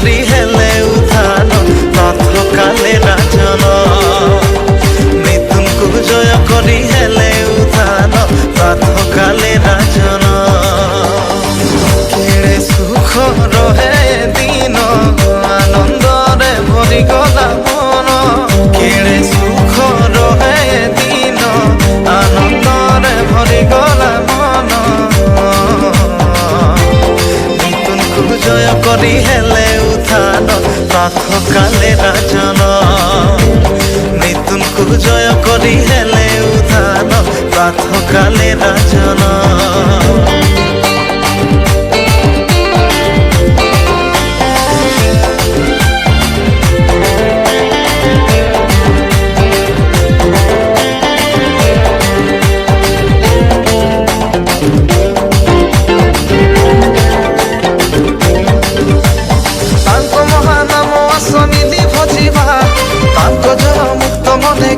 କରି ହେଲେ ଉତ୍ଥାନ ରଥକାଲେ ରାଜନ ମିଥୁନକୁ ଜୟ କରି ହେଲେ ଉତ୍ଥାନ ରଥକାଲେ ରାଜନ କେଡ଼େ ସୁଖ ରହେ ଦିନ ଆନନ୍ଦରେ ଭରିଗଲା ମନ କେଡ଼େ ସୁଖ ରହେ ଦିନ ଆନନ୍ଦରେ ଭରିଗଲା ମନ ମିଥୁନକୁ ଜୟ କରି ହେଲେ ଉତ୍ଥାନ ରଥକାଲେ ରାଜନ মিথুনକୁ জয় କରି ହେଲେ ଉତ୍ଥାନ ରଥକାଲେ ରାଜନ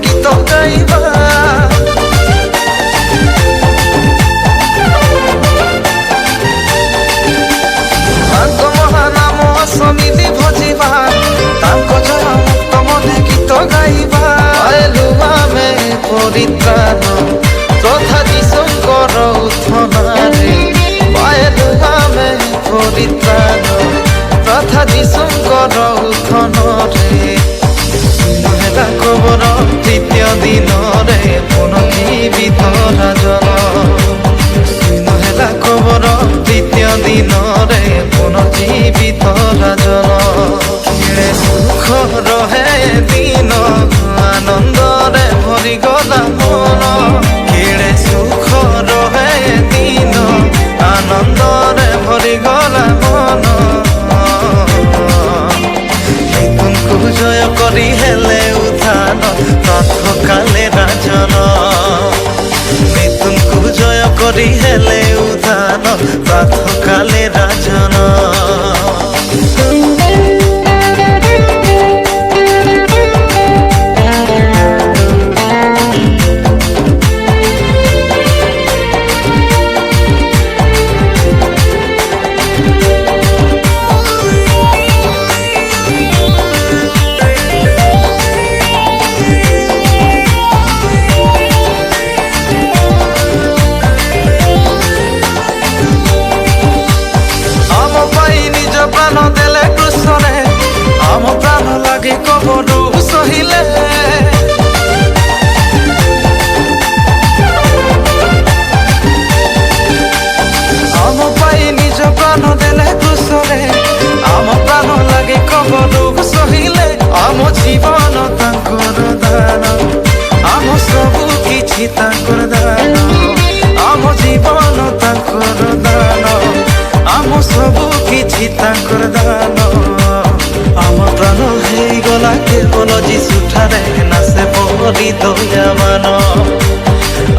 গীত গাইবা তাঙ্ক মহানাম সমিতি ভজিবা তাঙ্ক জয় মুক্ত মনে গীত গাইবা পাইলু আমি পরিত্রাণ তথা যিশুঙ্কর উত্থানে পাইলু আমি পরিত্রাণ তথা যিশুঙ্কর উত্থানে খবর তৃতীয় দিনরে পুনর্জীবিত রাজন হেলা খবর তৃতীয় দিনরে পুনর্জীবিত রাজন কেড়ে সুখ রহে দিন আনন্দরে ভরিগলা মন কেড়ে সুখ রহে দিন আনন্দরে ভরিগলা মন মিথুনକୁ জয় କରି ହେଲେ রথকালে রাজন মিথুনକୁ জয় କରି ହେଲେ উত্থান রথকালে রাজন কবরু সহিলে আম পাই নিজ প্রাণ দেলে ক্রুশরে আম প্রাণ লাগে কবরু সহিলে আম জীবন তাঙ্কর দান আম সবু কিছু তাঙ্কর দান আম জীবন তাঙ্কর দান আম সবু কিছু তাঙ্কর দান আম প্রাণ ହେଇଗଲା କେବଳ ଯୀଶୁଠାରେ ନାସେ ପରି ଦୟାମାନ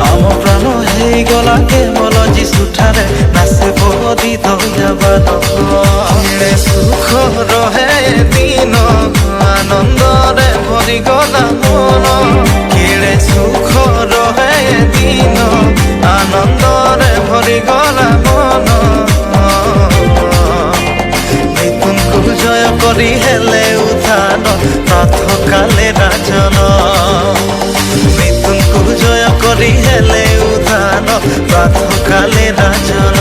ଆମ ପ୍ରାଣ ହେଇଗଲା କେବଳ ଯୀଶୁଠାରେ ନାସେ ପରି ଦୟାମାନ କେଡ଼େ ସୁଖ ରହେ ଦିନ ଆନନ୍ଦରେ ଭରିଗଲା ମନ କେଡ଼େ ସୁଖ ରହେ ଦିନ ଆନନ୍ଦରେ ଭରିଗଲା ମନ মিথুনକୁ জয় କରି ହେଲେ উত্থান রথকালে রাজন মিথুনକୁ জয় କରି ହେଲେ উত্থান রথকালে রাজন